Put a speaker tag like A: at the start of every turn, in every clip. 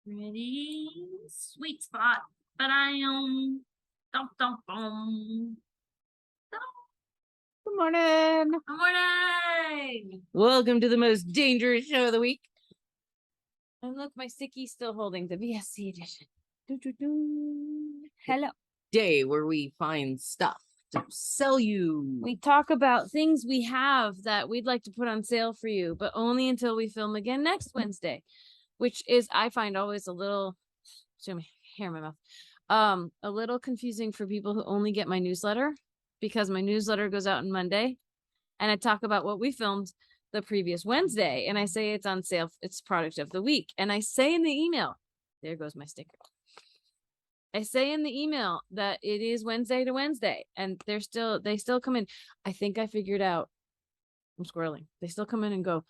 A: Pretty sweet spot, but I am. Dum, dum, dum.
B: Good morning.
A: Good morning.
B: Welcome to the most dangerous show of the week. And look, my sticky's still holding the VSC edition. Hello. Day where we find stuff to sell you. We talk about things we have that we'd like to put on sale for you, but only until we film again next Wednesday, which is, I find, always a little, my hair in my mouth, a little confusing for people who only get my newsletter, because my newsletter goes out on Monday and I talk about what we filmed the previous Wednesday, and I say it's on sale, it's product of the week, and I say in the email, there goes my sticker, I say in the email that it is Wednesday to Wednesday, and they still come in. I think I figured out, I'm squirreling, they still come in and go,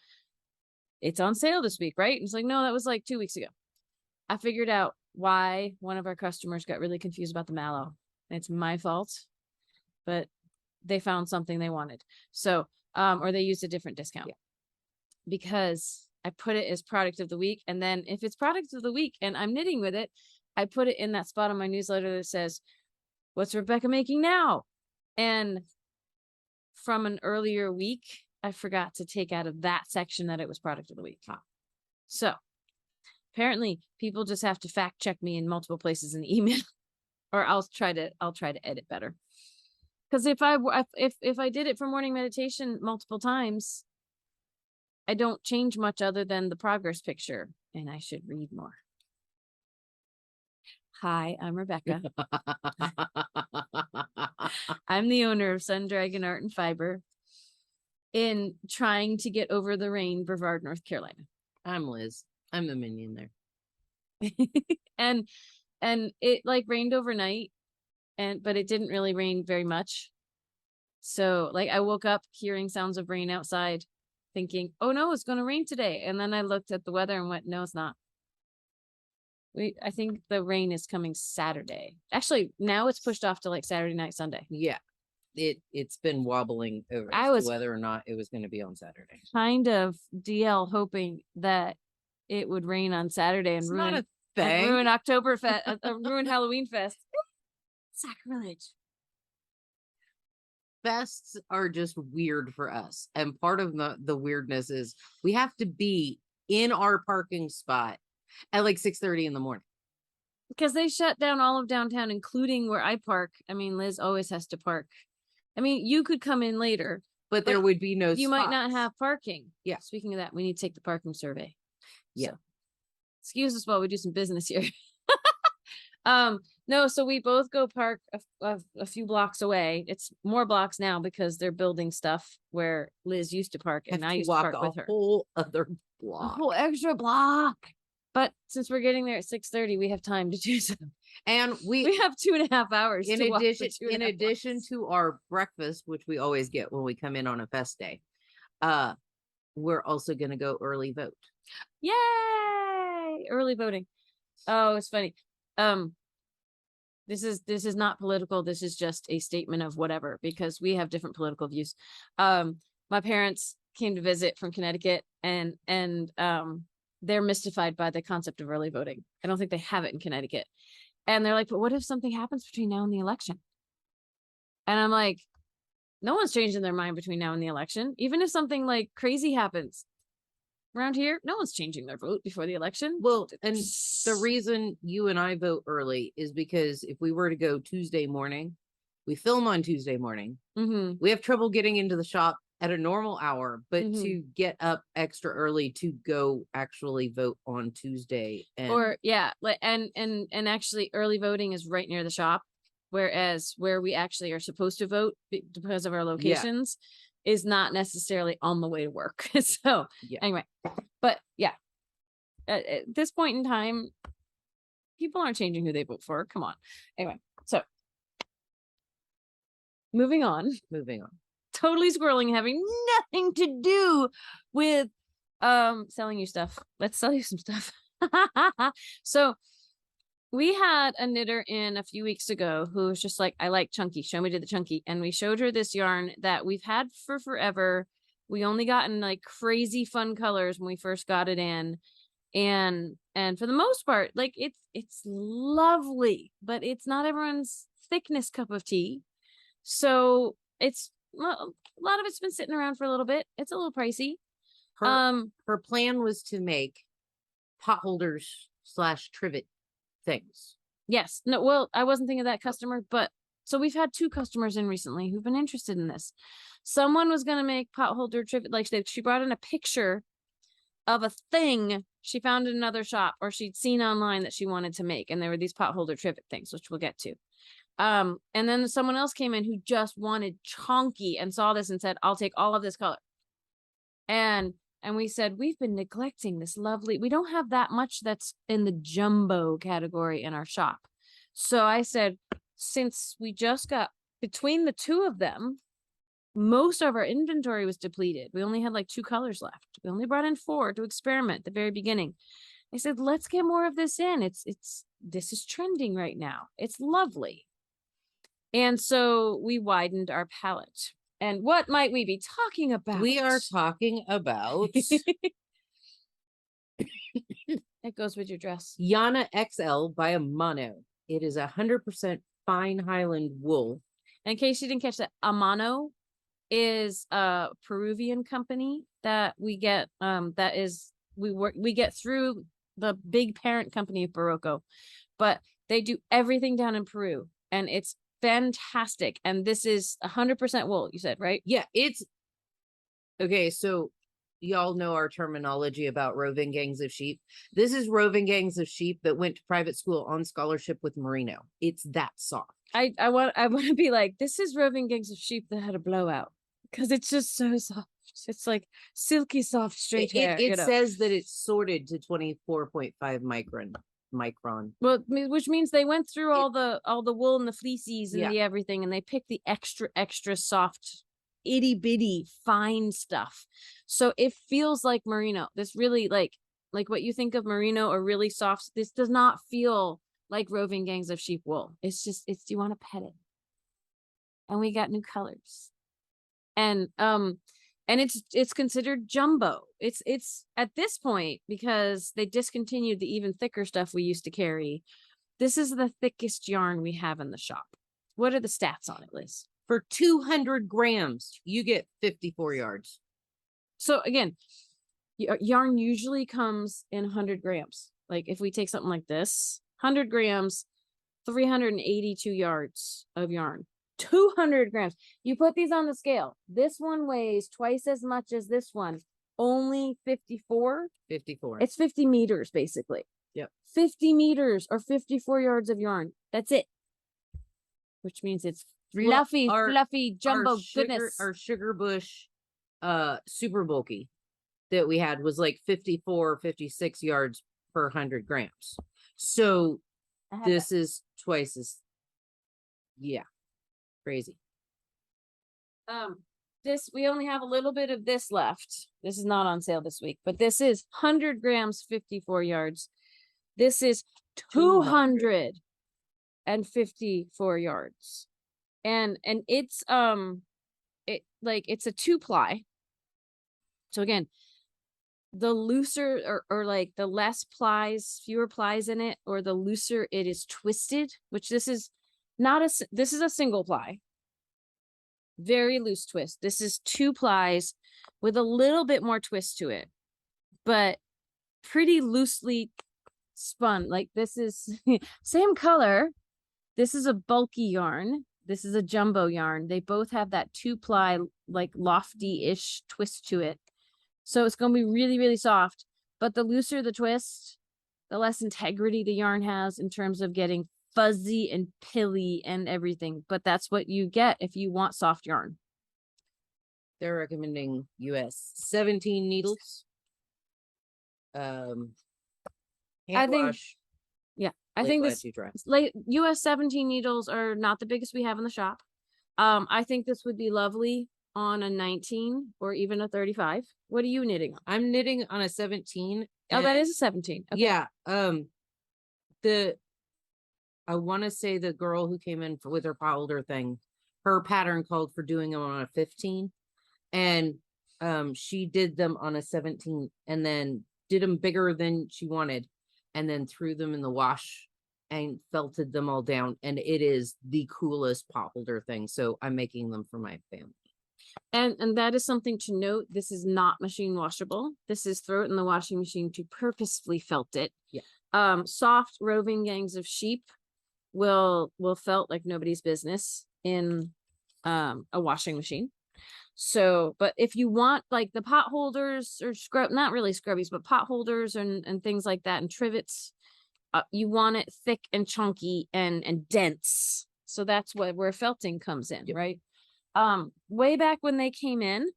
B: it's on sale this week, right? And it's like, no, that was like 2 weeks ago. I figured out why one of our customers got really confused about the mallow. It's my fault, but they found something they wanted. So, or they used a different discount, because I put it as product of the week. And then if it's product of the week and I'm knitting with it, I put it in that spot on my newsletter that says, what's Rebecca making now? And from an earlier week, I forgot to take out of that section that it was product of the week. So apparently people just have to fact check me in multiple places in the email, or I'll try to edit better. Because if I did it for morning meditation multiple times, I don't change much other than the progress picture, and I should read more. Hi, I'm Rebecca. I'm the owner of Sun Dragon Art and Fiber in trying to get over the rain, Brevard, North Carolina. I'm Liz. I'm the minion there. and it like rained overnight, but it didn't really rain very much. So like I woke up hearing sounds of rain outside, thinking, oh no, it's going to rain today. And then I looked at the weather and went, no, it's not. I think the rain is coming Saturday. Actually, now it's pushed off to like Saturday night, Sunday. Yeah. It's been wobbling over whether or not it was going to be on Saturday. Kind of DL hoping that it would rain on Saturday and ruin Oktoberfest, ruin Halloween Fest. Sacrilege. Fests are just weird for us. And part of the weirdness is we have to be in our parking spot at like 6:30 in the morning. Because they shut down all of downtown, including where I park. I mean, Liz always has to park. I mean, you could come in later, but there would be no spots. Might not have parking. Yeah. Speaking of that, we need to take the parking survey. Yeah. So, excuse us while we do some business here. No, so we both go park a few blocks away. It's more blocks now because they're building stuff where Liz used to park and I used to park with her. A whole other block. A whole extra block. But since we're getting there at 6:30, we have time to do so. And we have 2.5 hours. In addition to our breakfast, which we always get when we come in on a fest day, we're also going to go early vote. Yay! Early voting. Oh, it's funny. This is not political. This is just a statement of whatever, because we have different political views. My parents came to visit from Connecticut, and they're mystified by the concept of early voting. I don't think they have it in Connecticut. And they're like, but what if something happens between now and the election? And I'm like, no one's changing their mind between now and the election. Even if something like crazy happens around here, no one's changing their vote before the election. Well, and the reason you and I vote early is because if we were to go Tuesday morning, we film on Tuesday morning. Mm-hmm. We have trouble getting into the shop at a normal hour, but to get up extra early to go actually vote on Tuesday. And actually early voting is right near the shop, whereas where we actually are supposed to vote because of our locations is not necessarily on the way to work. So anyway, but at this point in time, people aren't changing who they vote for. Come on. Anyway, so moving on. Totally squirreling, having nothing to do with selling you stuff. Let's sell you some stuff. So we had a knitter in a few weeks ago who was just like, I like chunky, show me to the chunky. And we showed her this yarn that we've had for forever. We only got in like crazy fun colors when we first got it in. And And for the most part, like it's lovely, but it's not everyone's thickness cup of tea. So it's a lot of it's been sitting around for a little bit. It's a little pricey.
C: Her plan was to make pot holders / trivet things.
B: Yes. No, well, I wasn't thinking of that customer, but so we've had 2 customers in recently who've been interested in this. Someone was going to make pot holder trivet, like she brought in a picture of a thing she found in another shop or she'd seen online that she wanted to make. And there were these pot holder trivet things, which we'll get to. And then someone else came in who just wanted chunky and saw this and said, I'll take all of this color. And we said, we've been neglecting this lovely, we don't have that much that's in the jumbo category in our shop. So I said, since we just got between the 2 of them, most of our inventory was depleted. We only had like 2 colors left. We only brought in 4 to experiment at the very beginning. I said, let's get more of this in. This is trending right now. It's lovely. And so we widened our palette. And what might we be talking about?
C: We are talking about
B: It goes with your dress.
C: Yana XL by Amano. It is 100% fine Highland wool.
B: And in case you didn't catch that, Amano is a Peruvian company that we get we get through the big parent company of Barocco, but they do everything down in Peru and it's fantastic. And this is 100% wool, you said, right?
C: Yeah, it's okay. So y'all know our terminology about roving gangs of sheep. This is roving gangs of sheep that went to private school on scholarship with merino. It's that soft.
B: I want to be like, this is roving gangs of sheep that had a blowout because it's just so soft. It's like silky soft straight hair.
C: It says that it's sorted to 24.5 micron.
B: Well, which means they went through all the wool and the fleecies and the everything, and they picked the extra soft, itty bitty fine stuff. So it feels like merino. This really like what you think of merino or really soft. This does not feel like roving gangs of sheep wool. It's you want to pet it. And we got new colors. And it's considered jumbo. It's at this point, because they discontinued the even thicker stuff we used to carry. This is the thickest yarn we have in the shop. What are the stats on it, Liz?
C: For 200 grams, you get 54 yards.
B: So again, yarn usually comes in 100 grams. Like if we take something like this, 100 grams, 382 yards of yarn. 200 grams. You put these on the scale. This one weighs twice as much as this one. Only 54.
C: 54.
B: It's 50 meters, basically.
C: Yep.
B: 50 meters or 54 yards of yarn. That's it. Which means it's fluffy, fluffy jumbo goodness.
C: Our sugar bush super bulky that we had was like 54, 56 yards per 100 grams. So this is twice as, crazy.
B: This, we only have a little bit of this left. This is not on sale this week, but this is 100 grams, 54 yards. This is 254 yards. And it's it's a 2-ply. So again, the looser or like the less plies, fewer plies in it, or the looser it is twisted, which this is this is a single ply. Very loose twist. This is 2 plies with a little bit more twist to it, but pretty loosely spun. Like this is same color. This is a bulky yarn. This is a jumbo yarn. They both have that 2-ply, like lofty-ish twist to it. So it's going to be really, really soft. But the looser the twist, the less integrity the yarn has in terms of getting fuzzy and pilly and everything. But that's what you get if you want soft yarn.
C: They're recommending US 17 needles.
B: I think this like US 17 needles are not the biggest we have in the shop. I think this would be lovely on a 19 or even a 35. What are you knitting on?
C: I'm knitting on a 17.
B: Oh, that is a 17. Okay.
C: Yeah. I want to say the girl who came in with her pot holder thing, her pattern called for doing them on a 15, and she did them on a 17 and then did them bigger than she wanted. and then threw them in the wash and felted them all down. And it is the coolest pot holder thing. So I'm making them for my family.
B: And that is something to note. This is not machine washable. This is throw it in the washing machine to purposefully felt it.
C: Yeah.
B: Soft roving gangs of sheep will felt like nobody's business in a washing machine. So, but if you want like the pot holders or scrub, not really scrubbies, but pot holders and things like that and trivets, you want it thick and chunky and dense. So that's where felting comes in,
C: Yep.
B: right? Way back when they came in,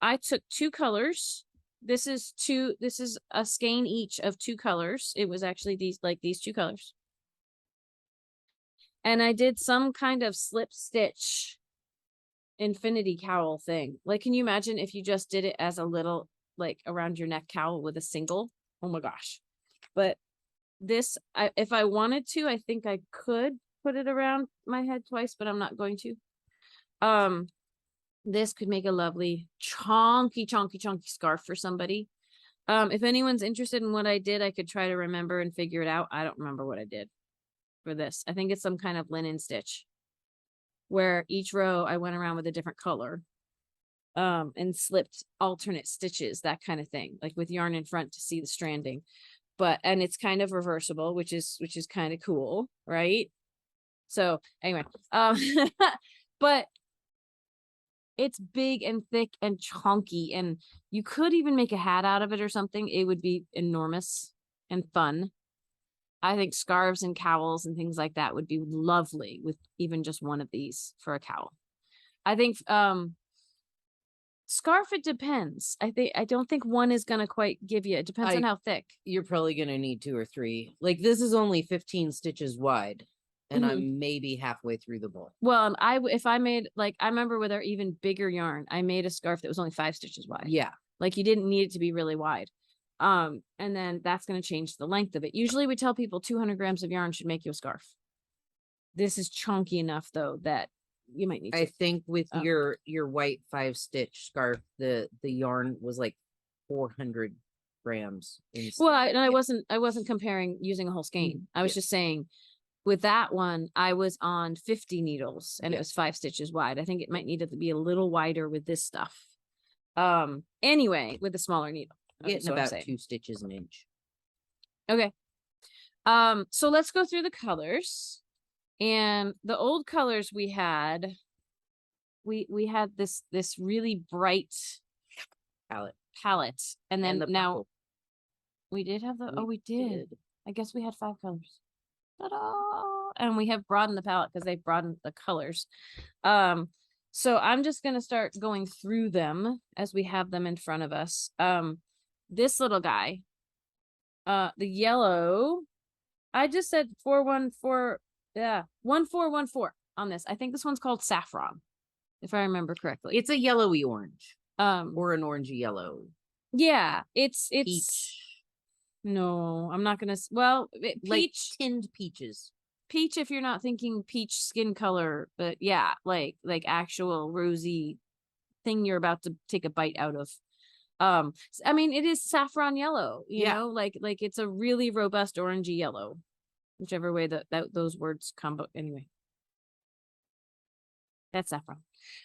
B: I took 2 colors. This is a skein each of 2 colors. It was actually these 2 colors. And I did some kind of slip stitch infinity cowl thing. Like, can you imagine if you just did it as a little, like, around your neck cowl with a single? Oh my gosh. But this, if I wanted to, I think I could put it around my head twice, but I'm not going to. This could make a lovely chunky scarf for somebody. If anyone's interested in what I did, I could try to remember and figure it out. I don't remember what I did for this. I think it's some kind of linen stitch where each row I went around with a different color, and slipped alternate stitches, that kind of thing, like with yarn in front to see the stranding. And it's kind of reversible, which is kind of cool, right? So anyway, but it's big and thick and chunky, and you could even make a hat out of it or something. It would be enormous and fun. I think scarves and cowls and things like that would be lovely with even just one of these for a cowl. I think scarf, it depends. I don't think one is gonna quite give you. It depends on how thick.
C: You're probably gonna need 2 or 3. Like, this is only 15 stitches wide, and I'm maybe halfway through the bowl.
B: Well, if I made, like, I remember with our even bigger yarn, I made a scarf that was only 5 stitches wide.
C: Yeah.
B: Like, you didn't need it to be really wide. And then that's going to change the length of it. Usually we tell people 200 grams of yarn should make you a scarf. This is chunky enough though that you might need to.
C: I think with your white 5-stitch scarf, the yarn was like 400 grams.
B: Well, I wasn't comparing using a whole skein. I was just saying with that one, I was on 50 needles and it was 5 stitches wide. I think it might need to be a little wider with this stuff. Anyway, with a smaller needle.
C: Getting about 2 stitches an inch.
B: Okay. So let's go through the colors. And the old colors we had this really bright palette. And then now we did have we did. I guess we had 5 colors. Ta-da! And we have broadened the palette because they've broadened the colors. So I'm just going to start going through them as we have them in front of us. This little guy, the yellow, I just said 414, 1414 on this. I think this one's called Saffron, if I remember correctly.
C: It's a yellowy orange, or an orangey yellow.
B: Yeah, it's
C: peach.
B: No, I'm not gonna. Well, peach,
C: like tinned peaches.
B: Peach, if you're not thinking peach skin color, but yeah, like actual rosy thing you're about to take a bite out of. I mean, it is saffron yellow, you know, like it's a really robust orangey yellow, whichever way that those words combo. Anyway, that's saffron.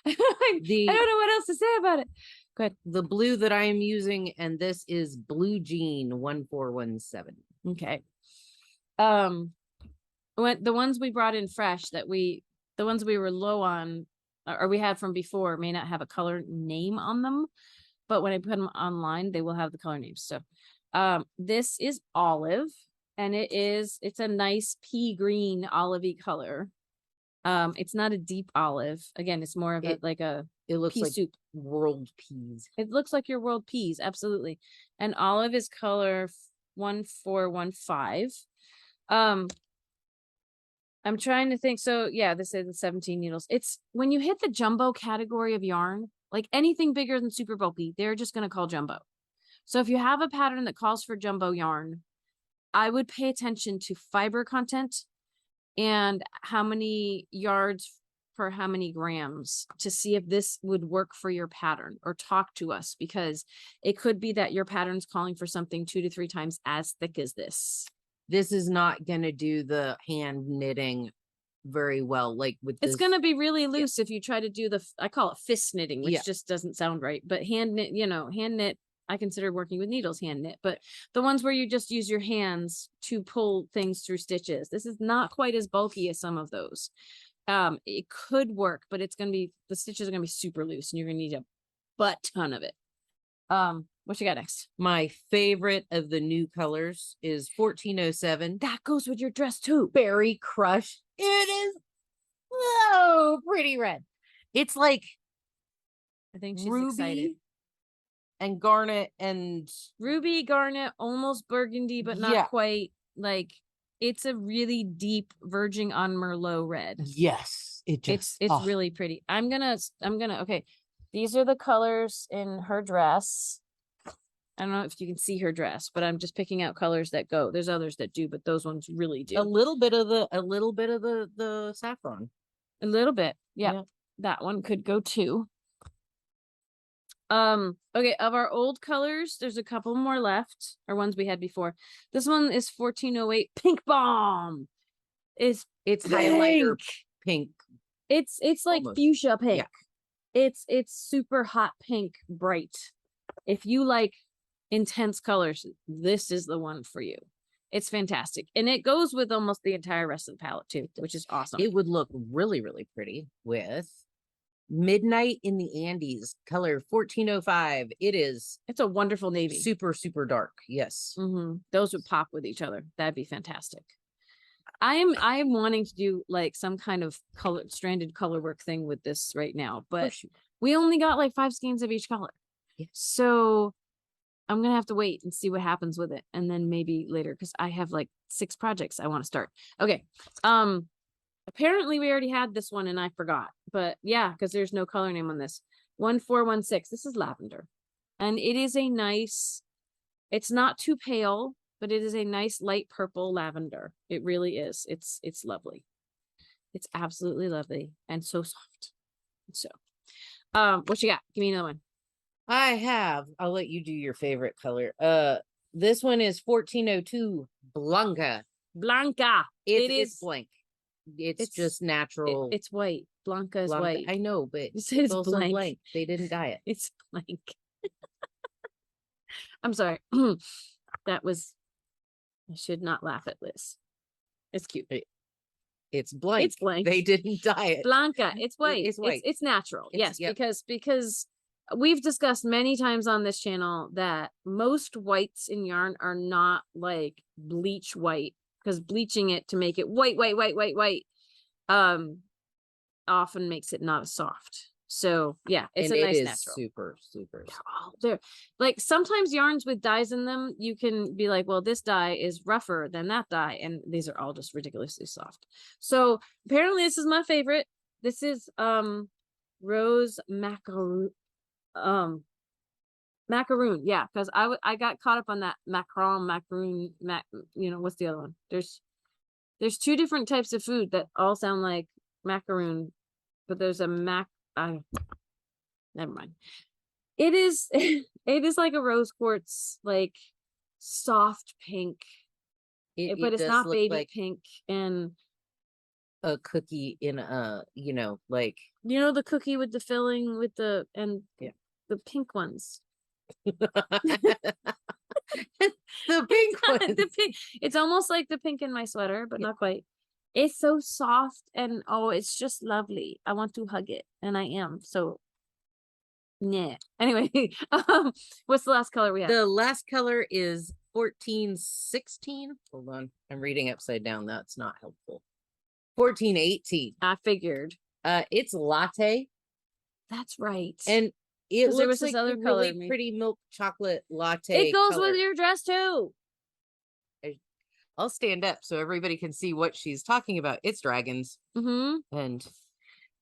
B: I don't know what else to say about it. Go ahead.
C: The blue that I am using, and this is Blue Jean 1417.
B: Okay. When the ones we brought in fresh the ones we were low on, or we had from before, may not have a color name on them. But when I put them online, they will have the color names. So this is olive, and it's a nice pea green olivey color. It's not a deep olive. Again, it's more of it looks pea
C: like
B: soup.
C: World peas.
B: It looks like your world peas, absolutely. And olive is color 1415. I'm trying to think. So yeah, this is the 17 needles. It's when you hit the jumbo category of yarn, like anything bigger than super bulky, they're just going to call jumbo. So if you have a pattern that calls for jumbo yarn, I would pay attention to fiber content and how many yards per how many grams to see if this would work for your pattern, or talk to us, because it could be that your pattern's calling for something 2 to 3 times as thick as this.
C: this is not gonna do the hand knitting very well. Like with
B: It's
C: this,
B: gonna be really loose if you try to do I call it fist knitting, which
C: Yeah.
B: just doesn't sound right. But hand knit, hand knit, I consider working with needles hand knit. But the ones where you just use your hands to pull things through stitches, this is not quite as bulky as some of those. It could work, but the stitches are gonna be super loose, and you're gonna need a butt ton of it. What you got next?
C: my favorite of the new colors is 1407.
B: That goes with your dress too.
C: Berry Crush. It is so pretty red. It's like
B: I think she's
C: ruby
B: excited.
C: and garnet and
B: Ruby, garnet, almost burgundy, but not
C: Yeah.
B: quite. Like, it's a really deep verging on Merlot red.
C: yes, it just
B: It's really pretty. I'm gonna okay. These are the colors in her dress. I don't know if you can see her dress, but I'm just picking out colors that go. There's others that do, but those ones really do.
C: a little bit of the saffron.
B: A little bit. Yeah.
C: Yeah.
B: That one could go too. Okay, of our old colors, there's a couple more left, or ones we had before. This one is 1408 Pink Bomb. It's
C: highlighter pink.
B: It's like
C: Almost.
B: fuchsia pink.
C: Yeah.
B: It's super hot pink, bright. If you like intense colors, this is the one for you. It's fantastic. And it goes with almost the entire rest of the palette too, which is awesome.
C: It would look really, really pretty with Midnight in the Andes, color 1405. It's
B: a wonderful navy.
C: super, super dark. Yes.
B: Those would pop with each other. That'd be fantastic. I'm wanting to do like some kind of stranded color work thing with this right now, but we only got like 5 skeins of each color.
C: Yeah.
B: So I'm gonna have to wait and see what happens with it, and then maybe later, because I have like 6 projects I want to start. Okay. Apparently we already had this one and I forgot, but yeah, because there's no color name on this. 1416. This is lavender, and it is a nice. It's not too pale, but it is a nice light purple lavender. It really is. It's lovely. It's absolutely lovely and so soft. So, what you got? Give me another one.
C: I'll let you do your favorite color. This one is 1402 Blanca.
B: Blanca.
C: It's blank. It's just natural.
B: It's white. Blanca is white.
C: I know, but
B: it's
C: also
B: blank.
C: They didn't dye it.
B: It's blank. I'm sorry. I should not laugh at Liz. It's cute.
C: It's blank.
B: It's blank.
C: They didn't dye it.
B: Blanca. It's white.
C: It's white.
B: It's natural. Yes,
C: yep.
B: because we've discussed many times on this channel that most whites in yarn are not like bleach white, because bleaching it to make it white often makes it not as soft. So yeah, it's a nice natural.
C: Super, super soft.
B: They're like, sometimes yarns with dyes in them, you can be like, well, this dye is rougher than that dye, and these are all just ridiculously soft. So apparently this is my favorite. This is rose macaroon. Macaroon, yeah, because I got caught up on that macaron, what's the other one? There's 2 different types of food that all sound like macaroon, but there's a never mind. It is it is like a rose quartz, like soft pink, but it's not baby like pink, and
C: a cookie in like
B: the cookie with the filling with the pink ones.
C: The pink one.
B: It's almost like the pink in my sweater, but not quite. It's so soft, and it's just lovely. I want to hug it, and I am. So yeah. Anyway, what's the last color we have?
C: The last color is 1416. Hold on, I'm reading upside down. That's not helpful. 1418.
B: I figured.
C: It's latte.
B: That's right.
C: And it
B: looks
C: looks like
B: other
C: a really
B: color,
C: pretty milk chocolate latte.
B: It goes
C: color.
B: with your dress too.
C: I'll stand up so everybody can see what she's talking about. It's dragons. And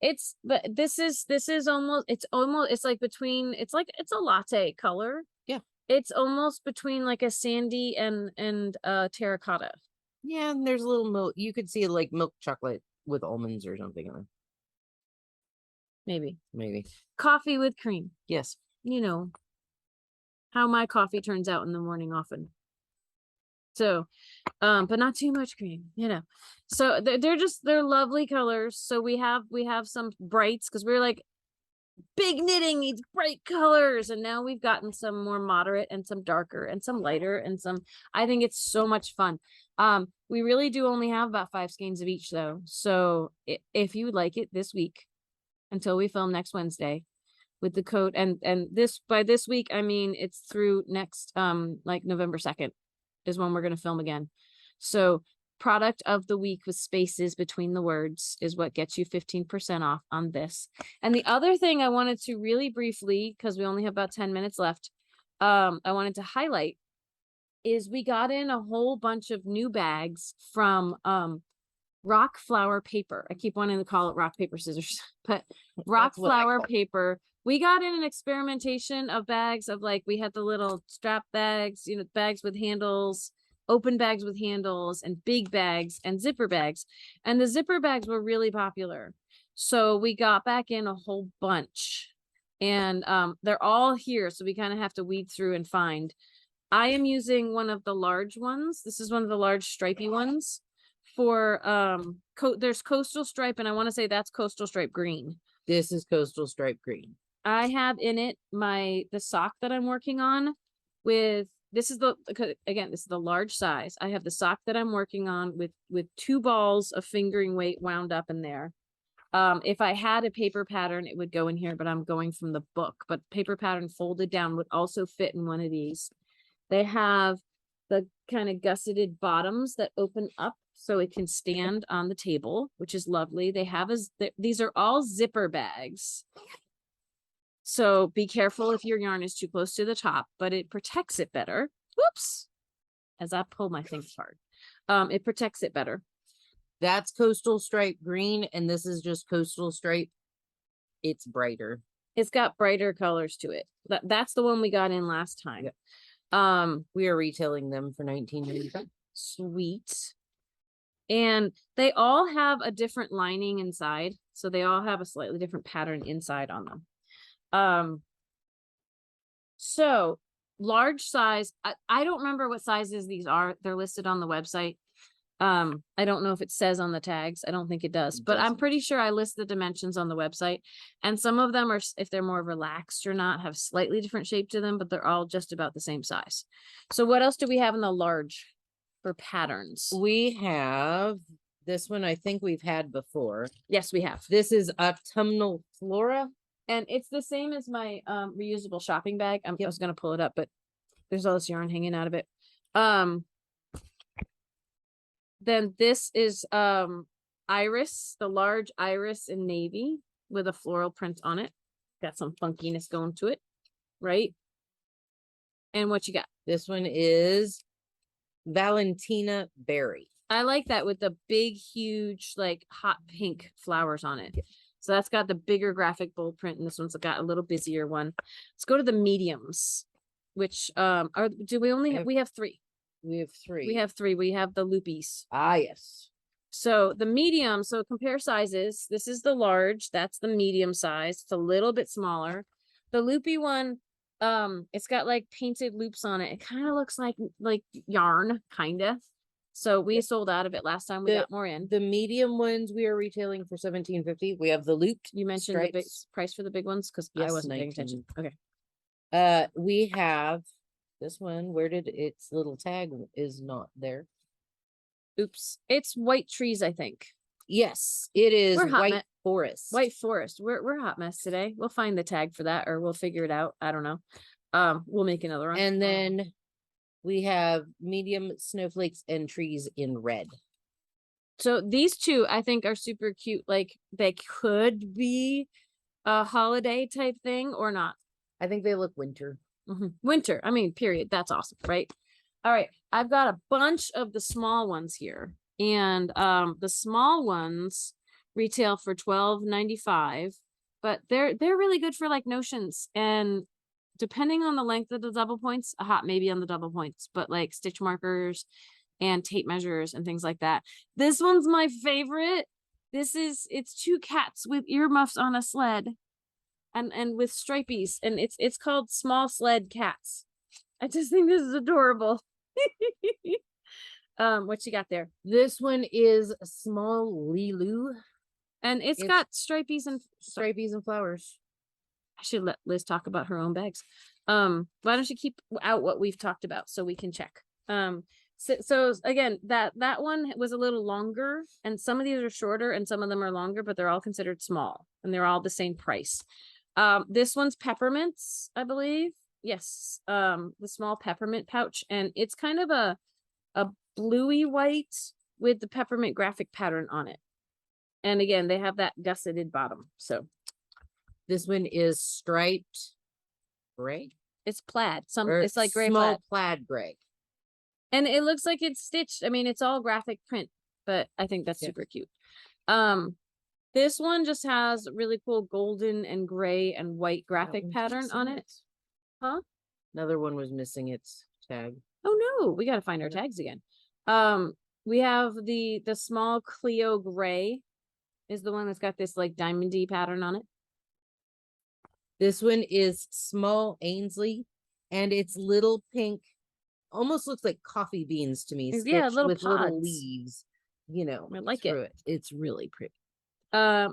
B: this is almost, it's like between, it's a latte color.
C: Yeah.
B: It's almost between like a sandy and terracotta.
C: Yeah, and there's a little milk. You could see like milk chocolate with almonds or something on.
B: Maybe.
C: Coffee
B: with cream.
C: Yes.
B: You know how my coffee turns out in the morning often. So, but not too much green, you know. So they're lovely colors. So we have some brights because we're like big knitting needs bright colors, and now we've gotten some more moderate and some darker and some lighter and some. I think it's so much fun. We really do only have about 5 skeins of each though. So if you would like it this week until we film next Wednesday with the code, and this by this week I mean it's through next like November 2nd is when we're going to film again. So product of the week with spaces between the words is what gets you 15% off on this. And the other thing I wanted to really briefly, because we only have about 10 minutes left, I wanted to highlight is we got in a whole bunch of new bags from rock flower paper. I keep wanting to call it rock paper scissors, but rock flower paper. We got in an experimentation of bags of like, we had the little strap bags, you know, bags with handles, open bags with handles, and big bags and zipper bags. And the zipper bags were really popular. So we got back in a whole bunch, and they're all here. So we kind of have to weed through and find. I am using one of the large ones. This is one of the large stripy ones for, there's Coastal Stripe, and I want to say that's Coastal Stripe green.
C: This is Coastal Stripe green.
B: I have in it the sock that I'm working on with, this is the large size. I have the sock that I'm working on with 2 balls of fingering weight wound up in there. If I had a paper pattern, it would go in here, but I'm going from the book. But paper pattern folded down would also fit in one of these. They have the kind of gusseted bottoms that open up so it can stand on the table, which is lovely. They have these are all zipper bags. So be careful if your yarn is too close to the top, but it protects it better. Whoops. As I pull my things hard. It protects it better.
C: That's Coastal Stripe green, and this is just Coastal Stripe. It's brighter.
B: It's got brighter colors to it. That's the one we got in last time.
C: Yeah. We are retailing them for $19.95.
B: Sweet. And they all have a different lining inside. So they all have a slightly different pattern inside on them. So large size, I don't remember what sizes these are. They're listed on the website. I don't know if it says on the tags. I don't think it does, but I'm pretty sure I list the dimensions on the website, and some of them are, if they're more relaxed or not, have slightly different shape to them, but they're all just about the same size. So what else do we have in the large for patterns?
C: We have this one. I think we've had before.
B: Yes, we have.
C: This is Autumnal Flora.
B: And it's the same as my reusable shopping bag. I was going to pull it up, but there's all this yarn hanging out of it. Then this is Iris, the large Iris in navy with a floral print on it. Got some funkiness going to it, right? And what you got?
C: This one is Valentina Berry.
B: I like that with the big, huge, like hot pink flowers on it. So that's got the bigger graphic bold print, and this one's got a little busier one. Let's go to the mediums, which we have 3.
C: We have 3.
B: We have 3. We have the loopies.
C: Ah, yes.
B: So the medium, so compare sizes. This is the large, that's the medium size. It's a little bit smaller. The loopy one, it's got like painted loops on it. It kind of looks like yarn, kind of. So we sold out of it last time. We got more in.
C: The medium ones we are retailing for $17.50. We have the looped.
B: You mentioned
C: stripes.
B: the big price for the big ones because I wasn't paying attention.
C: Okay. We have this one. Where did its little tag is not there?
B: Oops. It's White Trees, I think.
C: Yes, it is White Forest.
B: White Forest. We're a hot mess today. We'll find the tag for that, or we'll figure it out. I don't know. We'll make another one.
C: And then we have medium snowflakes and trees in red.
B: So these 2 I think are super cute. Like they could be a holiday type thing or not.
C: I think they look winter.
B: Winter. I mean, period. That's awesome, right? All right. I've got a bunch of the small ones here, and the small ones retail for $12.95, but they're really good for like notions, and depending on the length of the double points, a hot maybe on the double points, but like stitch markers and tape measures and things like that. This one's my favorite. It's 2 cats with earmuffs on a sled and with stripies, and it's called Small Sled Cats. I just think this is adorable. What you got there?
C: This one is a small Lilu.
B: And it's got stripies and
C: flowers.
B: I should let Liz talk about her own bags. Why don't you keep out what we've talked about so we can check? So again, that one was a little longer, and some of these are shorter and some of them are longer, but they're all considered small and they're all the same price. This one's peppermints, I believe. Yes. The small peppermint pouch, and it's kind of a bluey white with the peppermint graphic pattern on it. And again, they have that gusseted bottom. So
C: this one is striped gray.
B: It's plaid. It's like gray
C: small
B: plaid
C: gray.
B: And it looks like it's stitched. I mean, it's all graphic print, but I think that's super cute. This one just has really cool golden and gray and white graphic pattern on it. Huh?
C: Another one was missing its tag.
B: Oh no, we got to find our tags again. We have the small Clio gray is the one that's got this like diamondy pattern on it.
C: This one is small Ainsley, and it's little pink, almost looks like coffee beans to me.
B: Yeah, little
C: with
B: pods.
C: little leaves. You know,
B: I like it.
C: It's really pretty.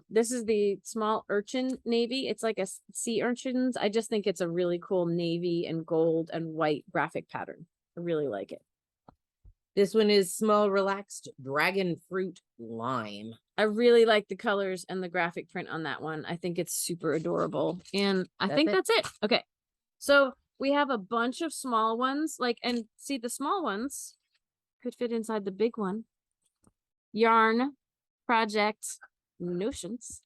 B: This is the small urchin navy. It's like a sea urchins. I just think it's a really cool navy and gold and white graphic pattern. I really like it.
C: This one is small relaxed dragon fruit lime.
B: I really like the colors and the graphic print on that one. I think it's super adorable. And I think that's it. Okay. So we have a bunch of small ones, and see, the small ones could fit inside the big one. Yarn Project Notions.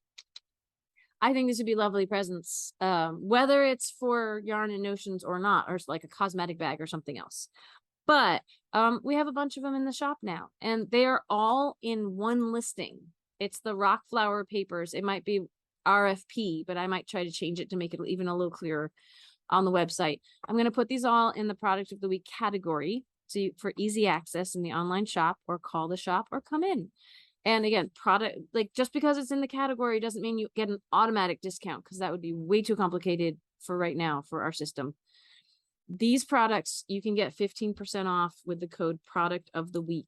B: I think this would be lovely presents, whether it's for yarn and notions or not, or it's like a cosmetic bag or something else. But we have a bunch of them in the shop now, and they are all in one listing. It's the rock flower papers. It might be RFP, but I might try to change it to make it even a little clearer on the website. I'm going to put these all in the product of the week category for easy access in the online shop, or call the shop or come in. And again, just because it's in the category doesn't mean you get an automatic discount, because that would be way too complicated for right now for our system. These products, you can get 15% off with the code product of the week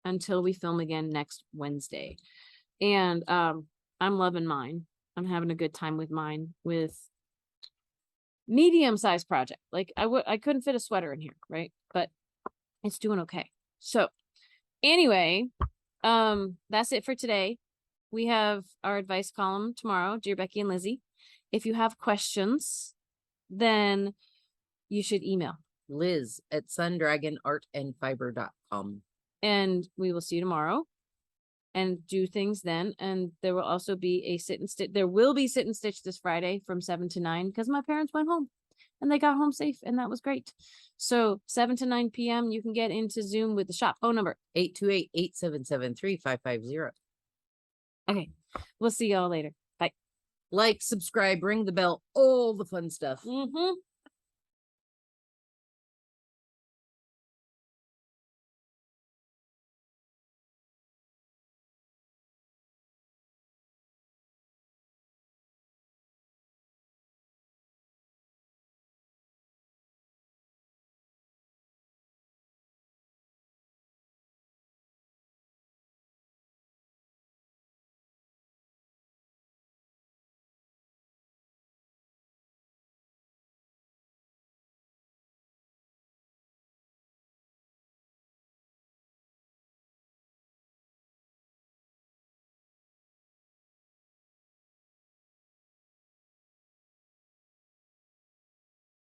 B: until we film again next Wednesday. And I'm loving mine. I'm having a good time with mine, with medium-sized project. Like I couldn't fit a sweater in here, right? But it's doing okay. So anyway, that's it for today. We have our advice column tomorrow, Dear Becky and Lizzy. If you have questions, then you should email
C: Liz at sundragonartandfiber.com.
B: And we will see you tomorrow and do things then. And there will also be a sit and stitch. There will be sit and stitch this Friday from 7 to 9, because my parents went home and they got home safe, and that was great. So 7 to 9 p.m. you can get into Zoom with the shop phone number
C: 828-877-3550.
B: Okay, we'll see y'all later. Bye.
C: Like, subscribe, ring the bell, all the fun stuff.